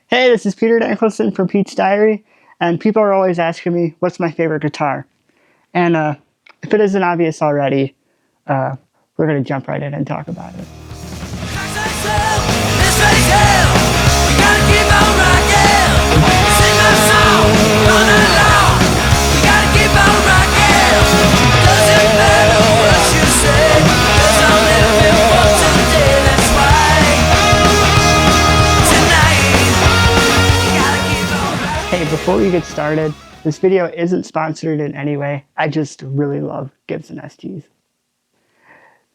Hey, this is Peter Dankelson from Pete's Diary, and people are always asking me, what's my favorite guitar? And if it isn't obvious already, we're going to jump right in and talk about it. Hey, before we get started, this video isn't sponsored in any way. I just really love Gibson SGs.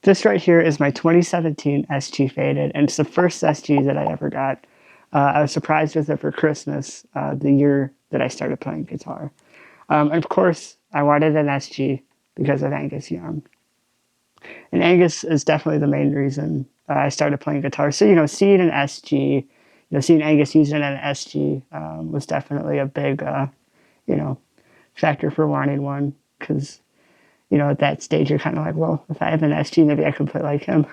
This right here is my 2017 SG Faded, and it's the first SG that I ever got. I was surprised with it for Christmas the year that I started playing guitar. And of course, I wanted an SG because of Angus Young. And Angus is definitely the main reason I started playing guitar. So, seeing an SG, seeing Angus using an SG was definitely a big, factor for wanting one. Because, at that stage, you're kind of like, well, if I have an SG, maybe I can play like him.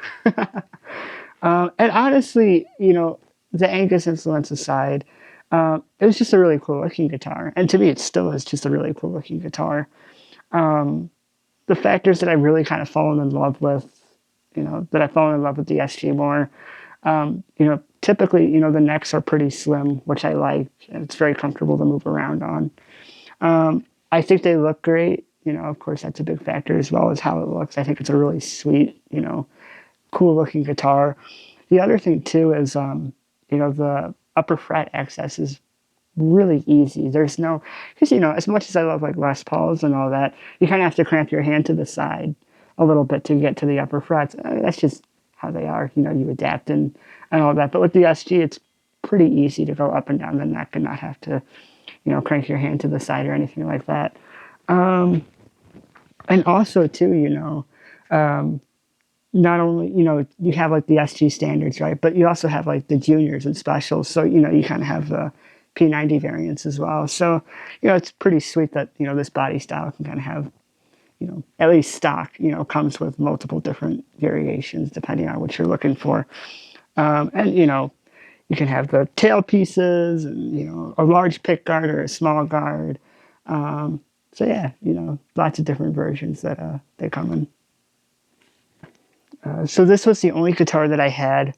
And honestly, the Angus influence aside, it was just a really cool looking guitar. And to me, it still is just a really cool looking guitar. The factors that I really kind of fallen in love with, that I've fallen in love with the SG more, typically, the necks are pretty slim, which I like, and it's very comfortable to move around on. I think they look great. Of course, that's a big factor as well as how it looks. I think it's a really sweet, cool looking guitar. The other thing too is, the upper fret access is really easy. There's no, because, as much as I love like Les Pauls and all that, you kind of have to clamp your hand to the side a little bit to get to the upper frets. That's just how they are. You adapt and all that. But with the SG, it's pretty easy to go up and down the neck and not have to, crank your hand to the side or anything like that. And also too, not only, you have like the SG standards, right? But you also have like the juniors and specials. So, you kind of have the P90 variants as well. So, it's pretty sweet that, this body style can kind of have, at least stock, comes with multiple different variations depending on what you're looking for. And, you can have the tail pieces and, a large pick guard or a small guard. So yeah, lots of different versions that they come in. So this was the only guitar that I had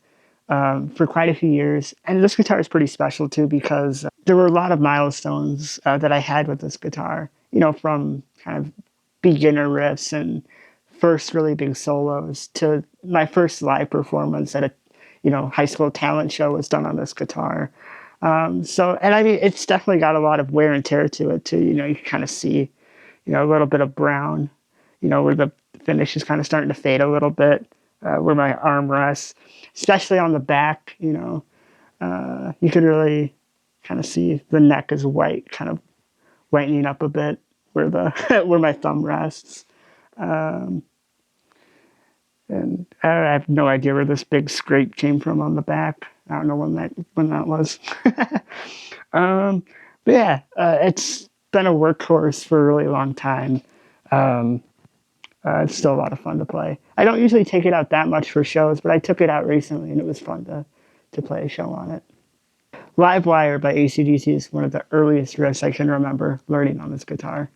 for quite a few years. And this guitar is pretty special too because there were a lot of milestones that I had with this guitar, from kind of beginner riffs and first really big solos to my first live performance at a high school talent show was done on this guitar. And I mean, it's definitely got a lot of wear and tear to it too. You can kind of see, a little bit of brown, where the finish is kind of starting to fade a little bit, where my arm rests, especially on the back, you could really kind of see the neck is white, kind of whitening up a bit where where my thumb rests. And I have no idea where this big scrape came from on the back. I don't know when that was. But yeah, it's been a workhorse for a really long time. It's still a lot of fun to play. I don't usually take it out that much for shows, but I took it out recently and it was fun to play a show on it. Live Wire by AC/DC is one of the earliest riffs I can remember learning on this guitar.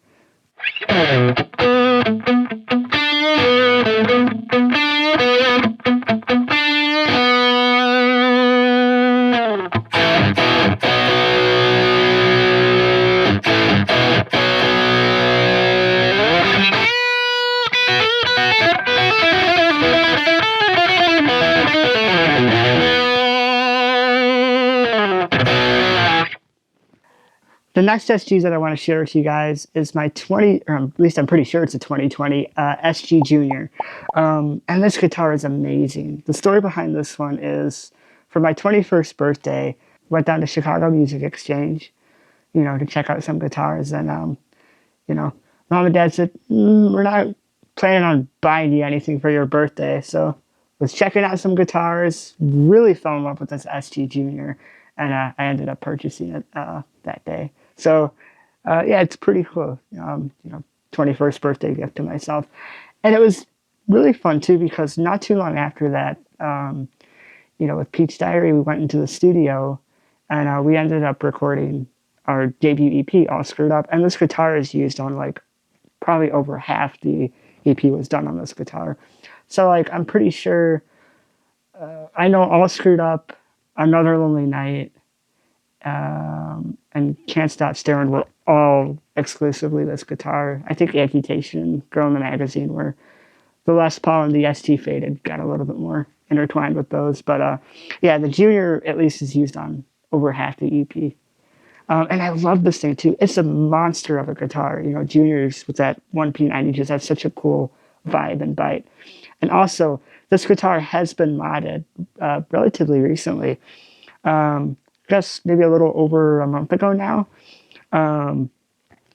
The next SG that I want to share with you guys is my at least I'm pretty sure it's a 2020 SG Junior. And this guitar is amazing. The story behind this one is for my 21st birthday, went down to Chicago Music Exchange, to check out some guitars. And, mom and dad said, we're not planning on buying you anything for your birthday. So was checking out some guitars, really fell in love with this SG Junior. And I ended up purchasing it that day. So, yeah, it's pretty cool. 21st birthday gift to myself. And it was really fun, too, because not too long after that, with Pete's Diary, we went into the studio and we ended up recording our debut EP, All Screwed Up. And this guitar is used on like probably over half the EP was done on this guitar. So like I'm pretty sure I know All Screwed Up, Another Lonely Night, and Can't Stop Staring were all exclusively this guitar. I think Amputation, Girl in the Magazine were the Les Paul and the SG Faded got a little bit more intertwined with those. But yeah, the Junior at least is used on over half the EP. And I love this thing too. It's a monster of a guitar. You know, Juniors with that one P90 just has such a cool vibe and bite. And also, this guitar has been modded relatively recently. Just maybe a little over a month ago now. I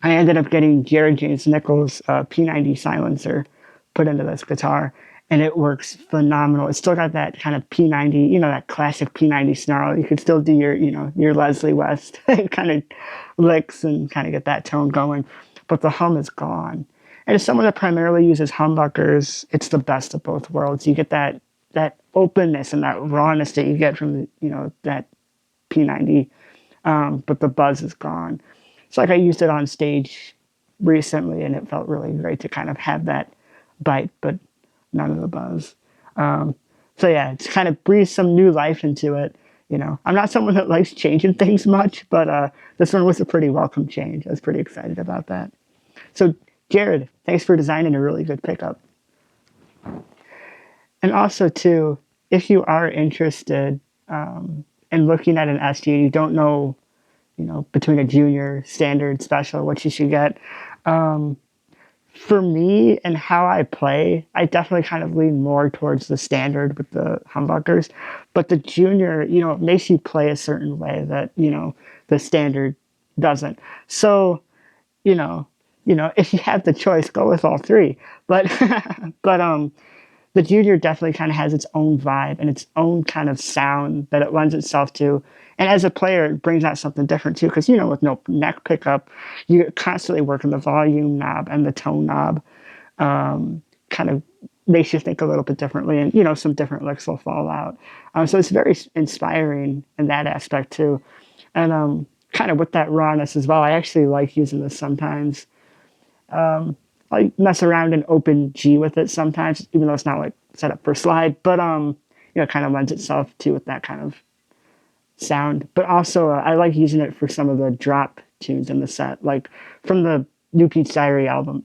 ended up getting Jared James Nichols' P90 silencer put into this guitar, and it works phenomenal. It's still got that kind of P90, you know, that classic P90 snarl. You could still do your, you know, your Leslie West kind of licks and kind of get that tone going, but the hum is gone. And as someone that primarily uses humbuckers, it's the best of both worlds. You get that openness and that rawness that you get from, you know, that P90, but the buzz is gone. So like I used it on stage recently, and it felt really great to kind of have that bite, but none of the buzz. So yeah, it's kind of breathed some new life into it. You know, I'm not someone that likes changing things much, but this one was a pretty welcome change. I was pretty excited about that. So Jared, thanks for designing a really good pickup. And also too, if you are interested in looking at an SG and you don't know, you know, between a Junior, Standard, Special, what you should get. For me and how I play, I definitely kind of lean more towards the Standard with the humbuckers. But the Junior, you know, it makes you play a certain way that, you know, the Standard doesn't. So, you know, if you have the choice, go with all three. But the Junior definitely kind of has its own vibe and its own kind of sound that it lends itself to. And as a player, it brings out something different too, because, you know, with no neck pickup, you're constantly working the volume knob and the tone knob. Kind of makes you think a little bit differently, and, you know, some different licks will fall out. So it's very inspiring in that aspect too. And kind of with that rawness as well, I actually like using this sometimes. I mess around and open G with it sometimes, even though it's not like set up for slide, but you know, it kind of lends itself to with that kind of sound. But also I like using it for some of the drop tunes in the set, like from the New Pete's Diary album,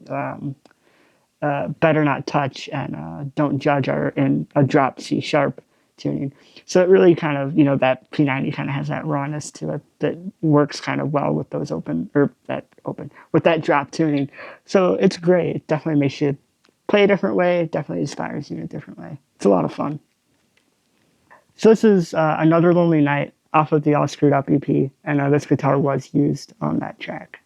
Better Not Touch and Don't Judge are in a drop C sharp tuning. So it really kind of, you know, that P90 kind of has that rawness to it that works kind of well with those with that drop tuning. So it's great. It definitely makes you play a different way. It definitely inspires you in a different way. It's a lot of fun. So this is Another Lonely Night off of the All Screwed Up EP, and this guitar was used on that track.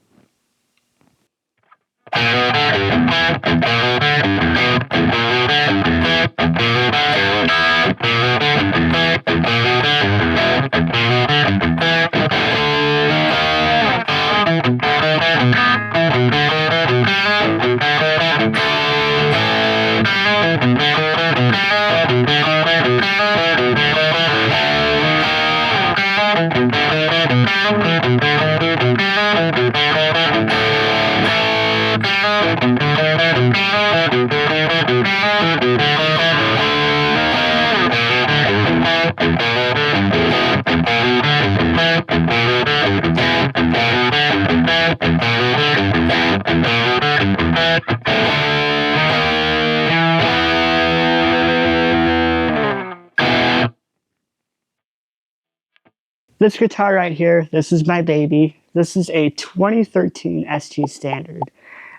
This guitar right here, this is my baby. This is a 2013 SG Standard.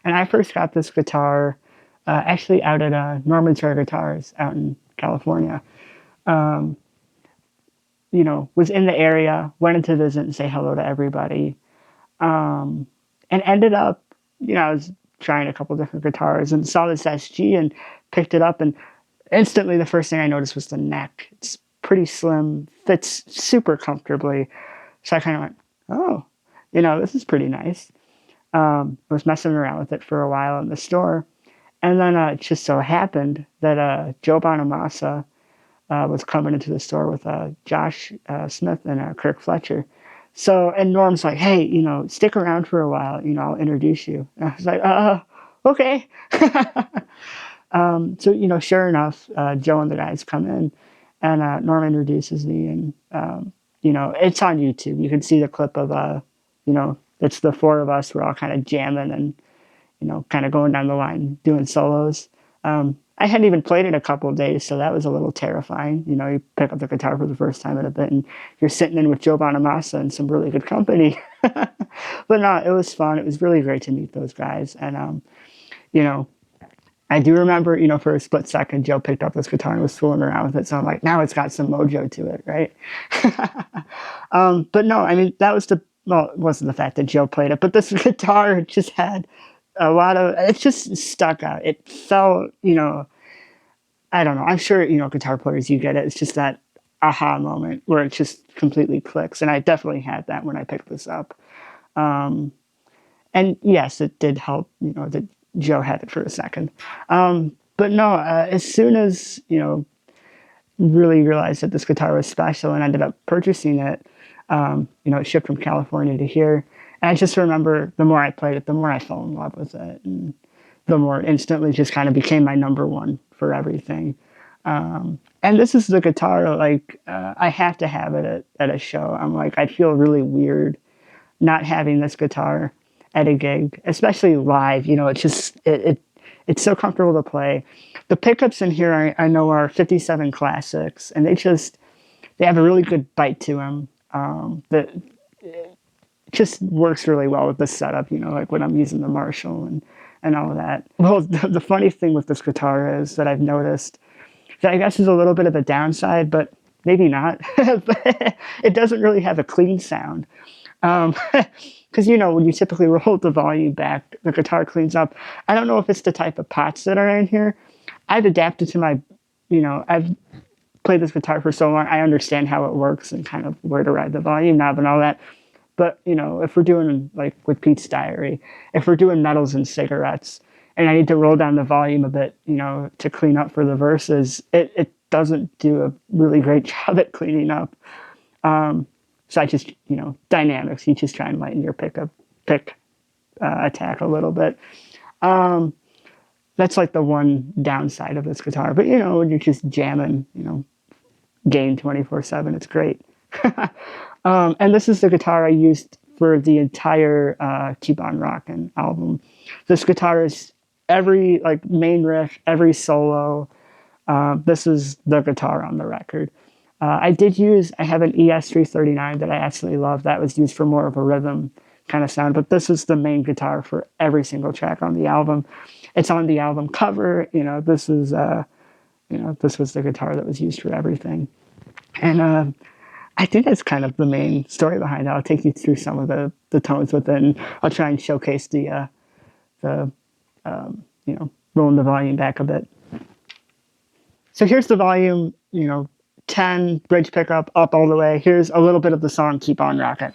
And I first got this guitar actually out at Norman's Rare Guitars out in California. You know, was in the area, went in to visit and say hello to everybody. And ended up, you know, I was trying a couple different guitars and saw this SG and picked it up. And instantly the first thing I noticed was the neck. It's pretty slim, fits super comfortably. So I kind of went, oh, you know, this is pretty nice. I was messing around with it for a while in the store. And then it just so happened that Joe Bonamassa was coming into the store with Josh Smith and Kirk Fletcher. So, and Norm's like, hey, stick around for a while, I'll introduce you. And I was like, okay. So, sure enough, Joe and the guys come in, and Norm introduces me, and, it's on YouTube. You can see the clip of, it's the four of us. We're all kind of jamming and, kind of going down the line, doing solos. I hadn't even played it a couple of days, so that was a little terrifying. You pick up the guitar for the first time in a bit, and you're sitting in with Joe Bonamassa and some really good company. But no, it was fun. It was really great to meet those guys. And, I do remember, for a split second, Joe picked up this guitar and was fooling around with it. So I'm like, now it's got some mojo to it, right? But no, I mean, it wasn't the fact that Joe played it, but this guitar just had a lot of, it just stuck out. It felt, I don't know. I'm sure, guitar players, you get it. It's just that aha moment where it just completely clicks. And I definitely had that when I picked this up. And yes, it did help, that Joe had it for a second. But no, as soon as, really realized that this guitar was special and ended up purchasing it, it shipped from California to here. And I just remember the more I played it, the more I fell in love with it. And the more it instantly just kind of became my number one for everything. And this is the guitar, I have to have it at a show. I'm like, I feel really weird not having this guitar at a gig, especially live. It's just, it's so comfortable to play. The pickups in here I know are 57 Classics, and they have a really good bite to them. That it just works really well with the setup, like when I'm using the Marshall and all of that. Well, the funny thing with this guitar is that I've noticed that I guess is a little bit of a downside, but maybe not. But it doesn't really have a clean sound. Because, when you typically roll the volume back, the guitar cleans up. I don't know if it's the type of pots that are in here. I've adapted to I've played this guitar for so long. I understand how it works and kind of where to ride the volume knob and all that. But, if we're doing, like with Pete's Diary, if we're doing Metals and Cigarettes, and I need to roll down the volume a bit, to clean up for the verses, it doesn't do a really great job at cleaning up. So I just, dynamics, you just try and lighten your pick attack a little bit. That's like the one downside of this guitar. But, when you're just jamming, gain 24/7, it's great. And this is the guitar I used for the entire Keep On Rockin' album. This guitar is every, main riff, every solo. This is the guitar on the record. I have an ES339 that I absolutely love. That was used for more of a rhythm kind of sound, but this is the main guitar for every single track on the album. It's on the album cover. This was the guitar that was used for everything. And I think that's kind of the main story behind it. I'll take you through some of the tones with it, and I'll try and showcase the rolling the volume back a bit. So here's the volume, 10, bridge pickup, up all the way. Here's a little bit of the song, Keep On Rockin'.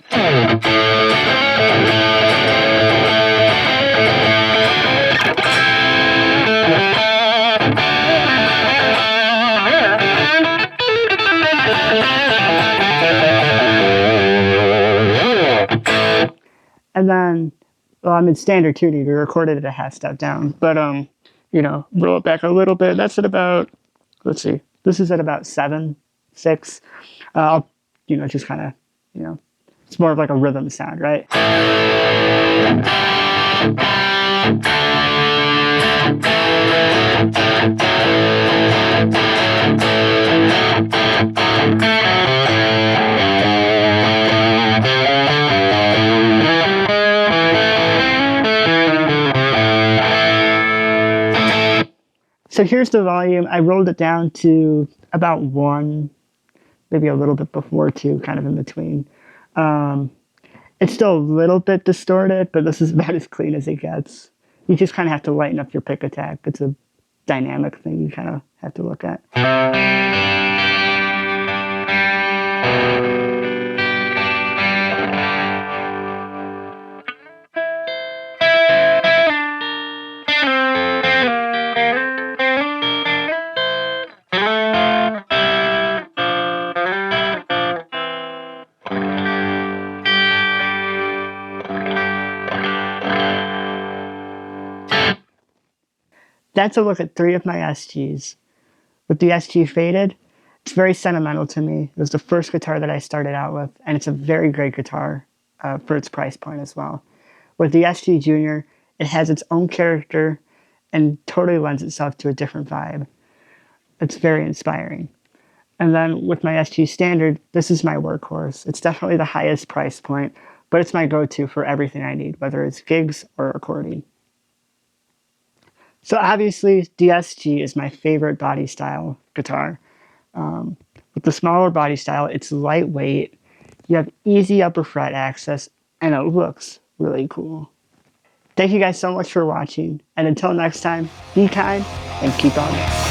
And then, I'm in standard tuning. We recorded it a half step down, but, roll it back a little bit. That's at about, let's see, this is at about 7, 6. I'll, just kind of, it's more of like a rhythm sound, right? So here's the volume. I rolled it down to about 1, maybe a little bit before 2, kind of in between. It's still a little bit distorted, but this is about as clean as it gets. You just kind of have to lighten up your pick attack. It's a dynamic thing you kind of have to look at. That's a look at 3 of my SGs. With the SG Faded, it's very sentimental to me. It was the first guitar that I started out with, and it's a very great guitar for its price point as well. With the SG Junior, it has its own character and totally lends itself to a different vibe. It's very inspiring. And then with my SG Standard, this is my workhorse. It's definitely the highest price point, but it's my go-to for everything I need, whether it's gigs or recording. So obviously, the SG is my favorite body style guitar. With the smaller body style, it's lightweight, you have easy upper fret access, and it looks really cool. Thank you guys so much for watching, and until next time, be kind and keep on.